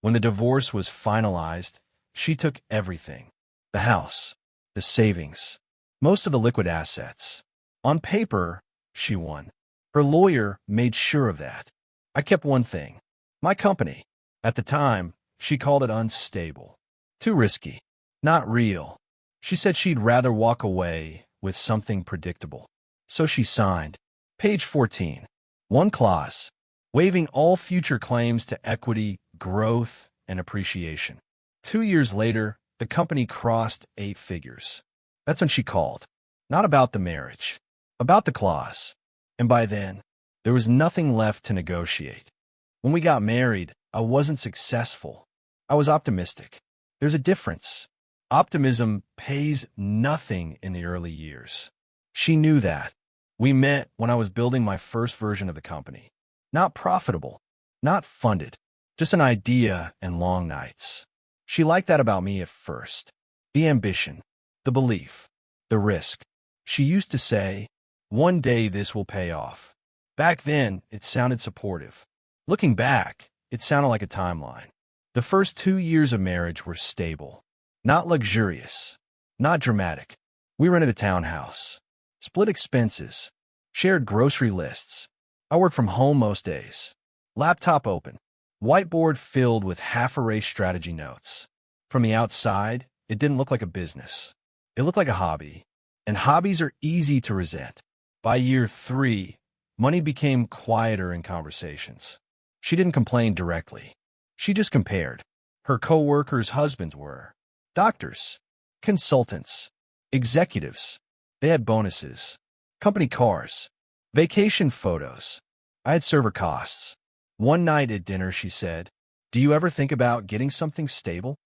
When the divorce was finalized, she took everything. The house, the savings, most of the liquid assets. On paper, she won. Her lawyer made sure of that. I kept one thing. My company. At the time, she called it unstable. Too risky. Not real. She said she'd rather walk away with something predictable. So she signed. Page 14. One clause. Waiving all future claims to equity, growth, and appreciation. 2 years later, the company crossed 8 figures. That's when she called. Not about the marriage. About the clause. And by then, there was nothing left to negotiate. When we got married, I wasn't successful. I was optimistic. There's a difference. Optimism pays nothing in the early years. She knew that. We met when I was building my first version of the company. Not profitable, not funded, just an idea and long nights. She liked that about me at first. The ambition, the belief, the risk. She used to say, "One day this will pay off." Back then, it sounded supportive. Looking back, it sounded like a timeline. The first 2 years of marriage were stable. Not luxurious, not dramatic. We rented a townhouse, split expenses, shared grocery lists. I worked from home most days. Laptop open, whiteboard filled with half-erased strategy notes. From the outside, it didn't look like a business. It looked like a hobby, and hobbies are easy to resent. By year 3, money became quieter in conversations. She didn't complain directly. She just compared. Her co-workers' husbands were doctors, consultants, executives. They had bonuses, company cars, vacation photos. I had server costs. One night at dinner, she said, "Do you ever think about getting something stable?"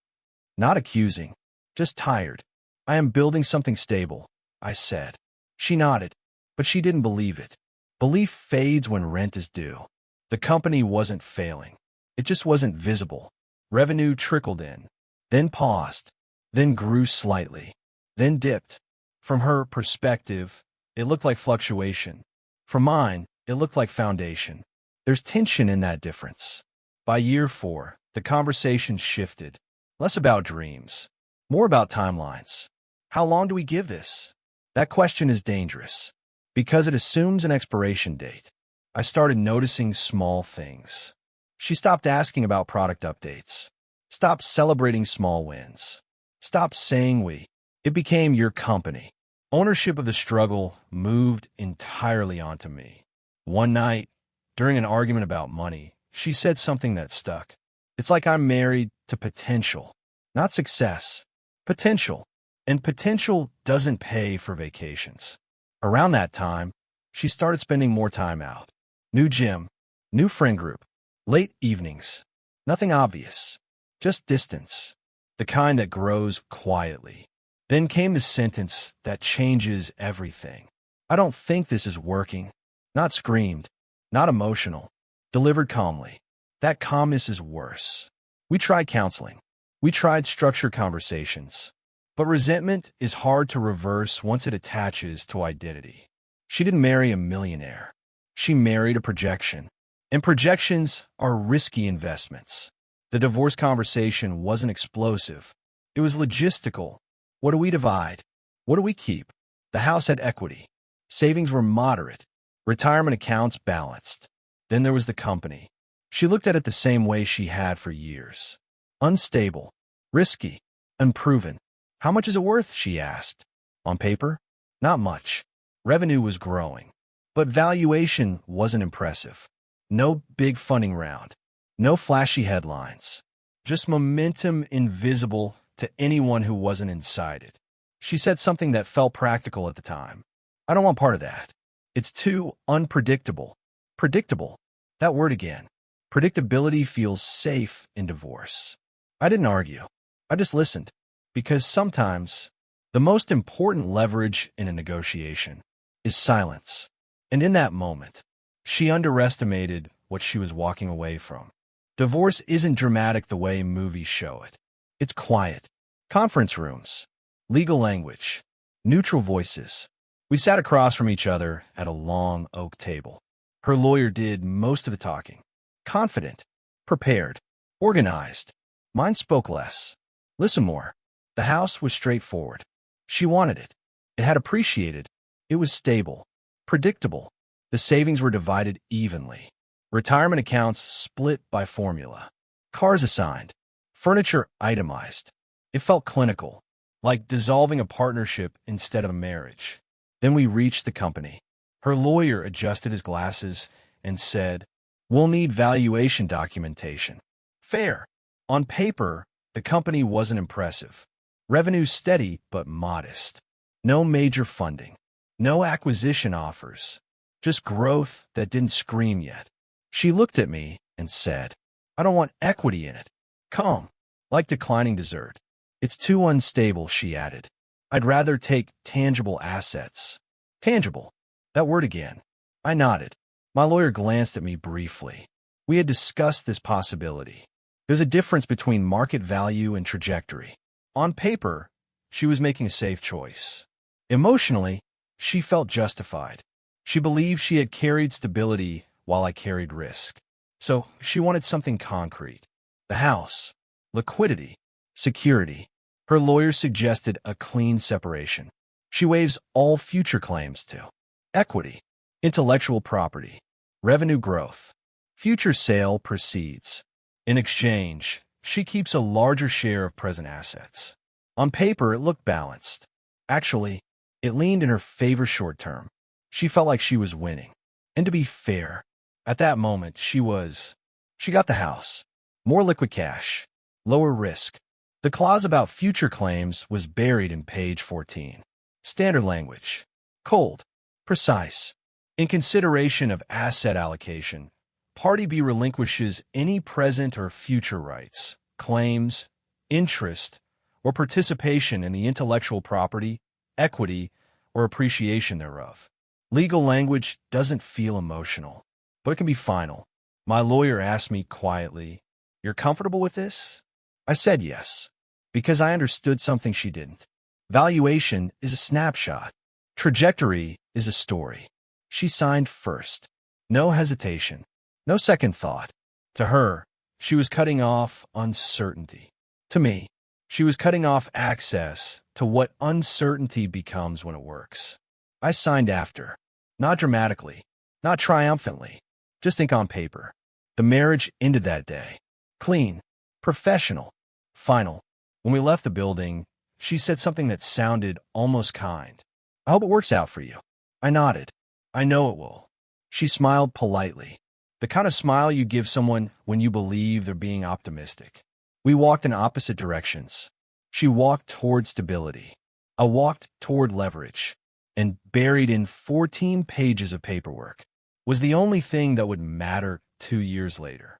Not accusing, just tired. "I am building something stable," I said. She nodded, but she didn't believe it. Belief fades when rent is due. The company wasn't failing. It just wasn't visible. Revenue trickled in, then paused, then grew slightly, then dipped. From her perspective, it looked like fluctuation. From mine, it looked like foundation. There's tension in that difference. By year 4, the conversation shifted. Less about dreams, more about timelines. How long do we give this? That question is dangerous because it assumes an expiration date. I started noticing small things. She stopped asking about product updates, stopped celebrating small wins, stopped saying we. It became your company. Ownership of the struggle moved entirely onto me. One night, during an argument about money, she said something that stuck. "It's like I'm married to potential, not success. Potential. And potential doesn't pay for vacations." Around that time, she started spending more time out. New gym, new friend group, late evenings. Nothing obvious, just distance. The kind that grows quietly. Then came the sentence that changes everything. "I don't think this is working." Not screamed, not emotional, delivered calmly. That calmness is worse. We tried counseling. We tried structured conversations. But resentment is hard to reverse once it attaches to identity. She didn't marry a millionaire. She married a projection. And projections are risky investments. The divorce conversation wasn't explosive. It was logistical. What do we divide? What do we keep? The house had equity. Savings were moderate. Retirement accounts balanced. Then there was the company. She looked at it the same way she had for years. Unstable, risky, unproven. "How much is it worth?" she asked. On paper, not much. Revenue was growing. But valuation wasn't impressive. No big funding round. No flashy headlines. Just momentum invisible to anyone who wasn't inside it. She said something that felt practical at the time. "I don't want part of that. It's too unpredictable." Predictable. That word again. Predictability feels safe in divorce. I didn't argue. I just listened. Because sometimes, the most important leverage in a negotiation is silence. And in that moment, she underestimated what she was walking away from. Divorce isn't dramatic the way movies show it. It's quiet. Conference rooms, legal language, neutral voices. We sat across from each other at a long oak table. Her lawyer did most of the talking. Confident, prepared, Organized. Mine spoke less. Listen more. The house was straightforward. She wanted it. It had appreciated. It was stable. Predictable. The savings were divided evenly. Retirement accounts split by formula. Cars assigned. Furniture itemized. It felt clinical, like dissolving a partnership instead of a marriage. Then we reached the company. Her lawyer adjusted his glasses and said, "We'll need valuation documentation." Fair. On paper, the company wasn't impressive. Revenue steady but modest. No major funding. No acquisition offers. Just growth that didn't scream yet. She looked at me and said, "I don't want equity in it." Calm, like declining dessert. "It's too unstable," she added. "I'd rather take tangible assets." Tangible. That word again. I nodded. My lawyer glanced at me briefly. We had discussed this possibility. There's a difference between market value and trajectory. On paper, she was making a safe choice. Emotionally, she felt justified. She believed she had carried stability while I carried risk. So she wanted something concrete. The house. Liquidity. Security. Her lawyer suggested a clean separation. She waives all future claims to equity, intellectual property, revenue growth. Future sale proceeds. In exchange, she keeps a larger share of present assets. On paper, it looked balanced. Actually, it leaned in her favor short term. She felt like she was winning. And to be fair, at that moment, she got the house. More liquid cash. Lower risk. The clause about future claims was buried in page 14. Standard language. Cold. Precise. In consideration of asset allocation, Party B relinquishes any present or future rights, claims, interest, or participation in the intellectual property, equity, or appreciation thereof. Legal language doesn't feel emotional, but it can be final. My lawyer asked me quietly, "You're comfortable with this?" I said yes, because I understood something she didn't. Valuation is a snapshot. Trajectory is a story. She signed first. No hesitation. No second thought. To her, she was cutting off uncertainty. To me, she was cutting off access to what uncertainty becomes when it works. I signed after. Not dramatically. Not triumphantly. Just ink on paper. The marriage ended that day. Clean. Professional. Final. When we left the building, she said something that sounded almost kind. "I hope it works out for you." I nodded. "I know it will." She smiled politely. The kind of smile you give someone when you believe they're being optimistic. We walked in opposite directions. She walked toward stability. I walked toward leverage. And buried in 14 pages of paperwork was the only thing that would matter 2 years later.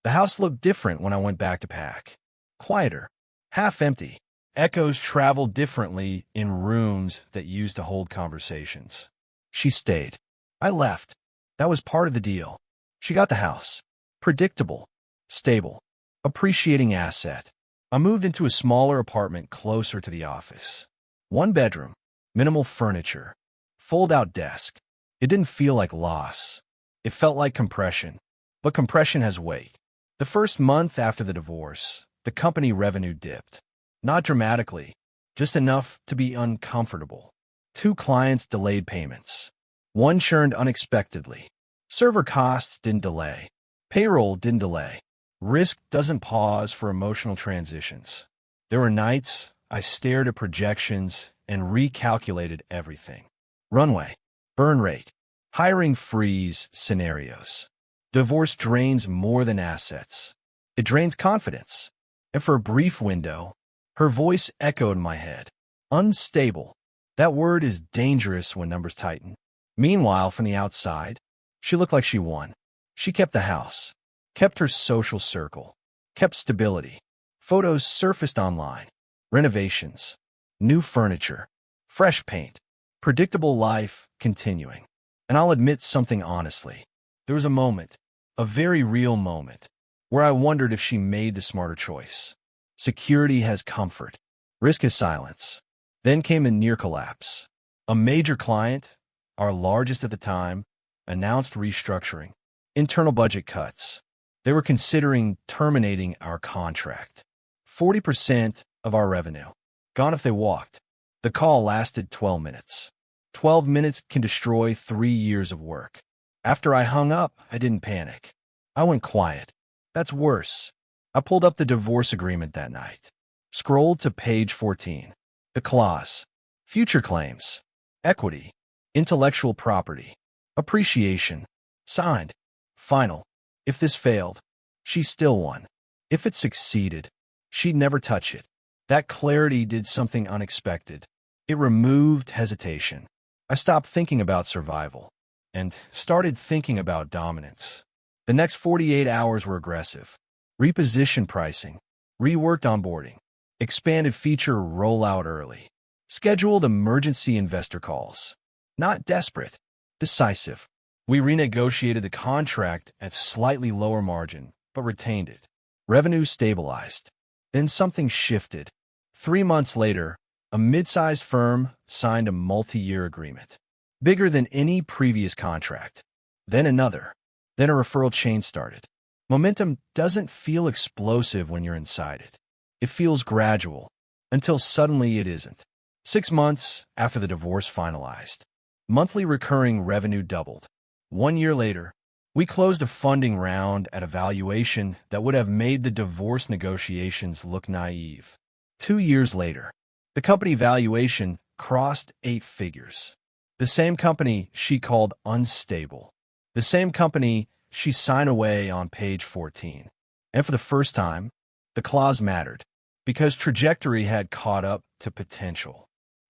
The house looked different when I went back to pack. Quieter. Half empty. Echoes traveled differently in rooms that used to hold conversations. She stayed. I left. That was part of the deal. She got the house. Predictable. Stable. Appreciating asset. I moved into a smaller apartment closer to the office. 1 bedroom. Minimal furniture. Fold-out desk. It didn't feel like loss. It felt like compression. But compression has weight. The first month after the divorce, the company revenue dipped. Not dramatically, just enough to be uncomfortable. 2 clients delayed payments. 1 churned unexpectedly. Server costs didn't delay. Payroll didn't delay. Risk doesn't pause for emotional transitions. There were nights I stared at projections and recalculated everything. Runway. Burn rate. Hiring freeze scenarios. Divorce drains more than assets. It drains confidence. And for a brief window, her voice echoed in my head. Unstable. That word is dangerous when numbers tighten. Meanwhile, from the outside, she looked like she won. She kept the house, kept her social circle, kept stability. Photos surfaced online. Renovations. New furniture. Fresh paint. Predictable life continuing. And I'll admit something honestly. There was a moment, a very real moment, where I wondered if she made the smarter choice. Security has comfort. Risk is silence. Then came a near collapse. A major client, our largest at the time, announced restructuring, internal budget cuts. They were considering terminating our contract. 40% of our revenue. Gone if they walked. The call lasted 12 minutes. 12 minutes can destroy 3 years of work. After I hung up, I didn't panic. I went quiet. That's worse. I pulled up the divorce agreement that night. Scrolled to page 14. The clause. Future claims. Equity. Intellectual property. Appreciation. Signed. Final. If this failed, she still won. If it succeeded, she'd never touch it. That clarity did something unexpected. It removed hesitation. I stopped thinking about survival and started thinking about dominance. The next 48 hours were aggressive. Reposition pricing, reworked onboarding, expanded feature rollout early, scheduled emergency investor calls. Not desperate, decisive. We renegotiated the contract at slightly lower margin, but retained it. Revenue stabilized. Then something shifted. 3 months later, a mid-sized firm signed a multi-year agreement, bigger than any previous contract. Then another. Then a referral chain started. Momentum doesn't feel explosive when you're inside it. It feels gradual, until suddenly it isn't. 6 months after the divorce finalized, monthly recurring revenue doubled. 1 year later, we closed a funding round at a valuation that would have made the divorce negotiations look naive. 2 years later, the company valuation crossed 8 figures. The same company she called unstable. The same company she signed away on page 14. And for the first time, the clause mattered, because trajectory had caught up to potential.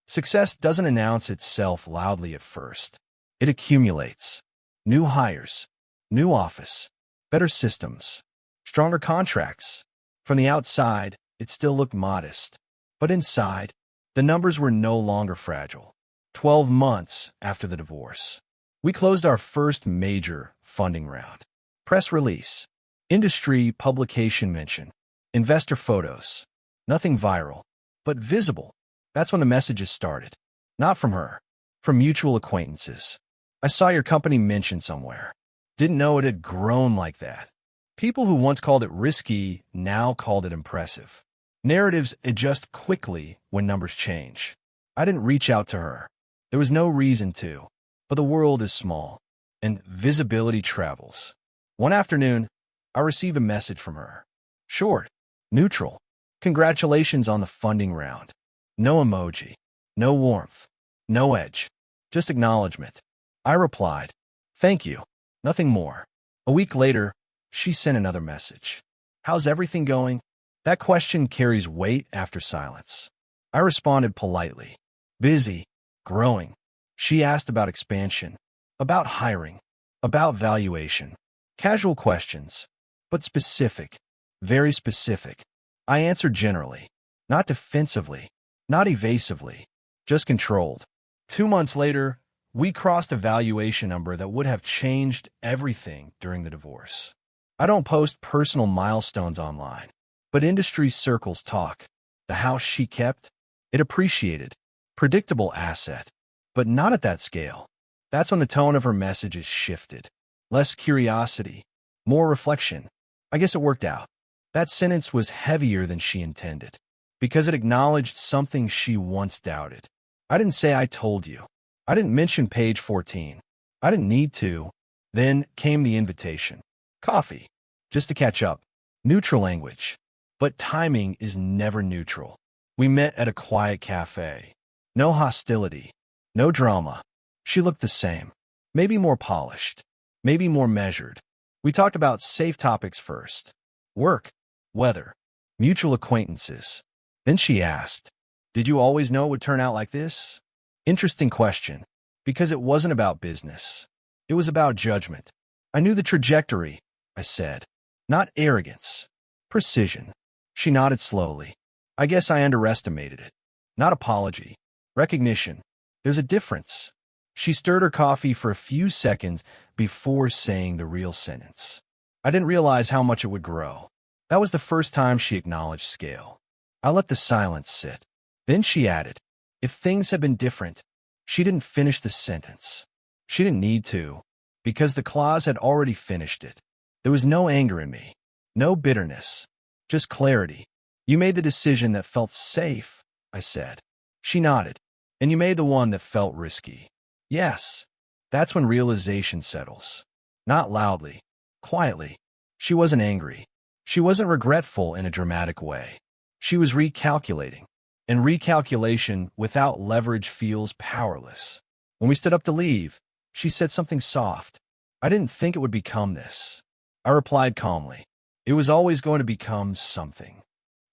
Success doesn't announce itself loudly at first. It accumulates. New hires, new office, better systems, stronger contracts. From the outside, it still looked modest. But inside, the numbers were no longer fragile. 12 months after the divorce, we closed our first major funding round. Press release, industry publication mention, investor photos. Nothing viral, but visible. That's when the messages started. Not from her, from mutual acquaintances. I saw your company mentioned somewhere. Didn't know it had grown like that. People who once called it risky now called it impressive. Narratives adjust quickly when numbers change. I didn't reach out to her. There was no reason to. But the world is small, and visibility travels. One afternoon, I received a message from her. Short, neutral. Congratulations on the funding round. No emoji, no warmth, no edge, just acknowledgement. I replied, thank you, nothing more. A week later, she sent another message. How's everything going? That question carries weight after silence. I responded politely. Busy, growing. She asked about expansion, about hiring, about valuation. Casual questions, but specific, very specific. I answered generally, not defensively, not evasively, just controlled. 2 months later, we crossed a valuation number that would have changed everything during the divorce. I don't post personal milestones online, but industry circles talk. The house she kept, it appreciated. Predictable asset, but not at that scale. That's when the tone of her messages shifted. Less curiosity, more reflection. I guess it worked out. That sentence was heavier than she intended, because it acknowledged something she once doubted. I didn't say I told you. I didn't mention page 14. I didn't need to. Then came the invitation. Coffee. Just to catch up. Neutral language. But timing is never neutral. We met at a quiet cafe. No hostility. No drama. She looked the same. Maybe more polished. Maybe more measured. We talked about safe topics first. Work. Weather. Mutual acquaintances. Then she asked, did you always know it would turn out like this? Interesting question, because it wasn't about business. It was about judgment. I knew the trajectory, I said. Not arrogance. Precision. She nodded slowly. I guess I underestimated it. Not apology. Recognition. There's a difference. She stirred her coffee for a few seconds before saying the real sentence. I didn't realize how much it would grow. That was the first time she acknowledged scale. I let the silence sit. Then she added, if things had been different, she didn't finish the sentence. She didn't need to, because the clause had already finished it. There was no anger in me, no bitterness, just clarity. You made the decision that felt safe, I said. She nodded. And you made the one that felt risky. Yes. That's when realization settles. Not loudly, quietly. She wasn't angry. She wasn't regretful in a dramatic way. She was recalculating. And recalculation without leverage feels powerless. When we stood up to leave, she said something soft. I didn't think it would become this. I replied calmly. It was always going to become something.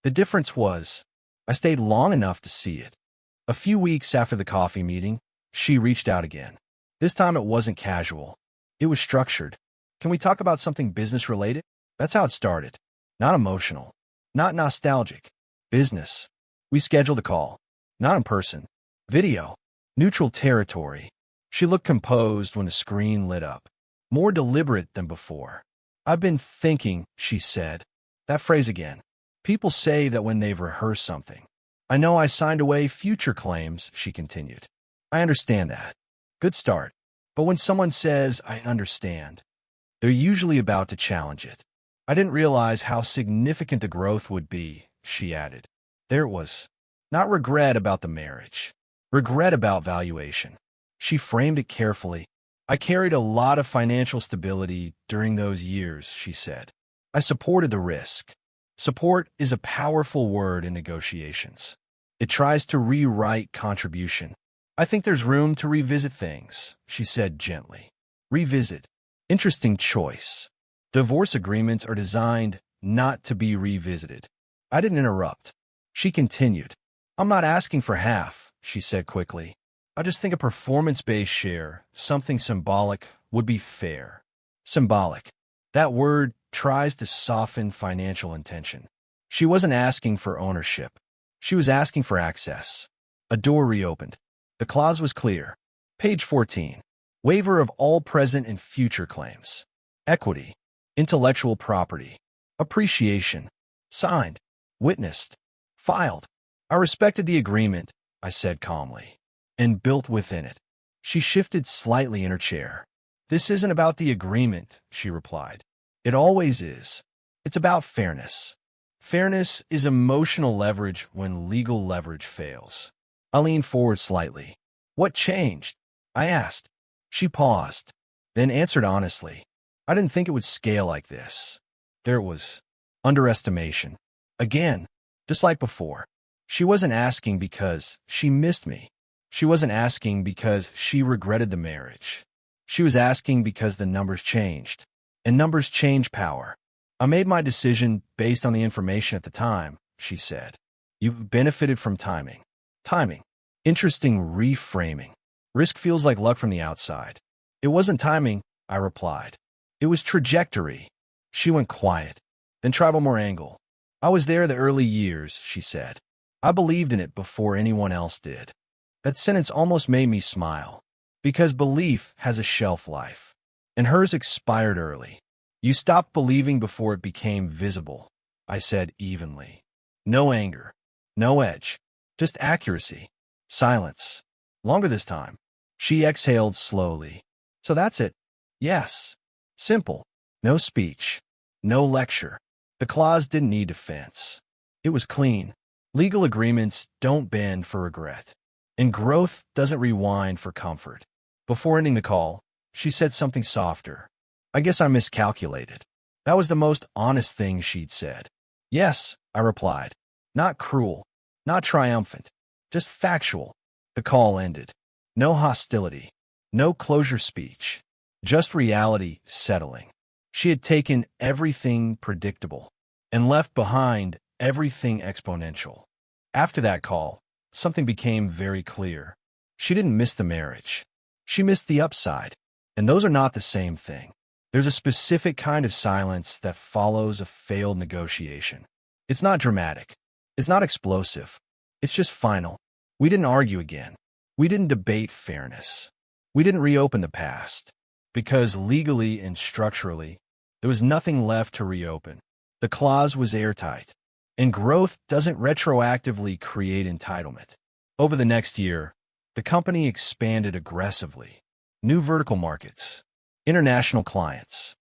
The difference was, I stayed long enough to see it. A few weeks after the coffee meeting, she reached out again. This time it wasn't casual. It was structured. Can we talk about something business-related? That's how it started. Not emotional. Not nostalgic. Business. We scheduled a call. Not in person. Video. Neutral territory. She looked composed when the screen lit up. More deliberate than before. I've been thinking, she said. That phrase again. People say that when they've rehearsed something. I know I signed away future claims, she continued. I understand that. Good start. But when someone says, I understand, they're usually about to challenge it. I didn't realize how significant the growth would be, she added. There it was. Not regret about the marriage. Regret about valuation. She framed it carefully. I carried a lot of financial stability during those years, she said. I supported the risk. Support is a powerful word in negotiations. It tries to rewrite contribution. I think there's room to revisit things, she said gently. Revisit. Interesting choice. Divorce agreements are designed not to be revisited. I didn't interrupt. She continued. I'm not asking for half, she said quickly. I just think a performance-based share, something symbolic, would be fair. Symbolic. That word tries to soften financial intention. She wasn't asking for ownership. She was asking for access. A door reopened. The clause was clear. Page 14. Waiver of all present and future claims. Equity. Intellectual property. Appreciation. Signed. Witnessed. Filed. I respected the agreement, I said calmly, and built within it. She shifted slightly in her chair. This isn't about the agreement, she replied. It always is. It's about fairness. Fairness is emotional leverage when legal leverage fails. I leaned forward slightly. What changed? I asked. She paused, then answered honestly. I didn't think it would scale like this. There it was. Underestimation. Again, just like before. She wasn't asking because she missed me. She wasn't asking because she regretted the marriage. She was asking because the numbers changed. And numbers change power. I made my decision based on the information at the time, she said. You've benefited from timing. Timing. Interesting reframing. Risk feels like luck from the outside. It wasn't timing, I replied. It was trajectory. She went quiet, then tried one more angle. I was there the early years, she said. I believed in it before anyone else did. That sentence almost made me smile, because belief has a shelf life, and hers expired early. You stopped believing before it became visible, I said evenly. No anger, no edge, just accuracy, silence. Longer this time. She exhaled slowly. So that's it. Yes. Simple. No speech. No lecture. The clause didn't need defense. It was clean. Legal agreements don't bend for regret. And growth doesn't rewind for comfort. Before ending the call, she said something softer. I guess I miscalculated. That was the most honest thing she'd said. Yes, I replied. Not cruel. Not triumphant. Just factual. The call ended. No hostility. No closure speech. Just reality settling. She had taken everything predictable and left behind everything exponential. After that call, something became very clear. She didn't miss the marriage. She missed the upside. And those are not the same thing. There's a specific kind of silence that follows a failed negotiation. It's not dramatic. It's not explosive. It's just final. We didn't argue again. We didn't debate fairness. We didn't reopen the past. Because legally and structurally, there was nothing left to reopen. The clause was airtight. And growth doesn't retroactively create entitlement. Over the next year, the company expanded aggressively. New vertical markets, international clients,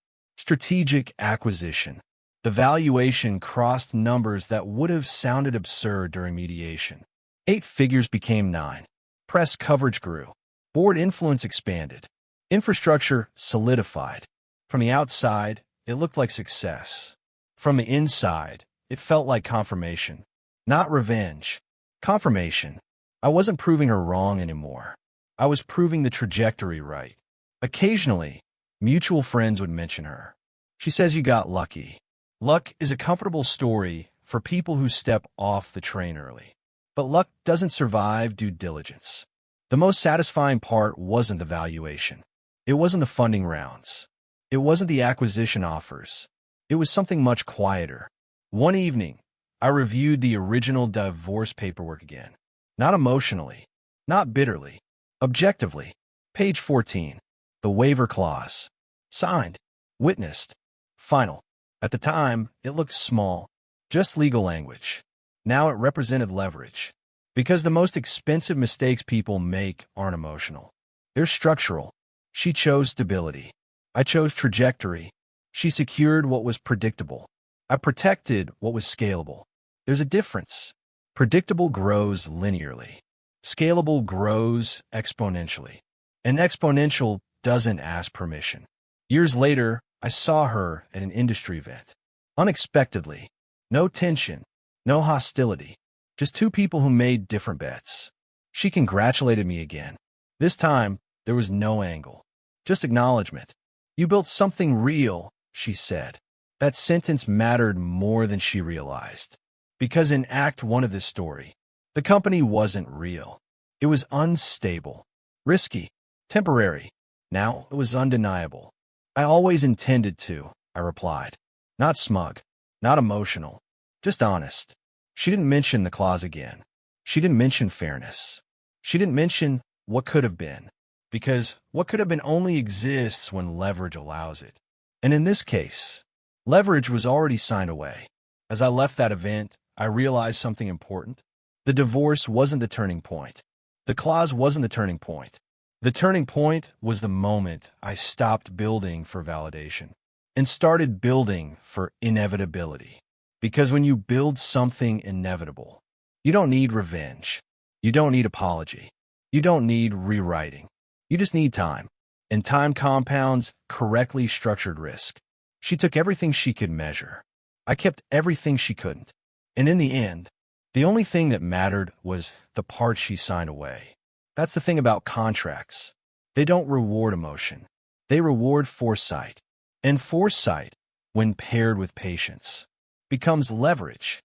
Strategic acquisition. The valuation crossed numbers that would have sounded absurd during mediation. 8 figures became 9. Press coverage grew. Board influence expanded. Infrastructure solidified. From the outside, it looked like success. From the inside, it felt like confirmation. Not revenge. Confirmation. I wasn't proving her wrong anymore. I was proving the trajectory right. Occasionally, mutual friends would mention her. She says you got lucky. Luck is a comfortable story for people who step off the train early. But luck doesn't survive due diligence. The most satisfying part wasn't the valuation. It wasn't the funding rounds. It wasn't the acquisition offers. It was something much quieter. One evening, I reviewed the original divorce paperwork again. Not emotionally, not bitterly, objectively. Page 14. The waiver clause. Signed. Witnessed. Final. At the time, it looked small. Just legal language. Now it represented leverage. Because the most expensive mistakes people make aren't emotional. They're structural. She chose stability. I chose trajectory. She secured what was predictable. I protected what was scalable. There's a difference. Predictable grows linearly. Scalable grows exponentially. And exponential doesn't ask permission. Years later, I saw her at an industry event. Unexpectedly. No tension. No hostility. Just 2 people who made different bets. She congratulated me again. This time, there was no angle. Just acknowledgement. You built something real, she said. That sentence mattered more than she realized. Because in Act 1 of this story, the company wasn't real. It was unstable, risky, temporary. Now it was undeniable. I always intended to, I replied. Not smug, not emotional, just honest. She didn't mention the clause again. She didn't mention fairness. She didn't mention what could have been. Because what could have been only exists when leverage allows it. And in this case, leverage was already signed away. As I left that event, I realized something important. The divorce wasn't the turning point. The clause wasn't the turning point. The turning point was the moment I stopped building for validation and started building for inevitability. Because when you build something inevitable, you don't need revenge. You don't need apology. You don't need rewriting. You just need time. And time compounds correctly structured risk. She took everything she could measure. I kept everything she couldn't. And in the end, the only thing that mattered was the part she signed away. That's the thing about contracts. They don't reward emotion. They reward foresight. And foresight, when paired with patience, becomes leverage.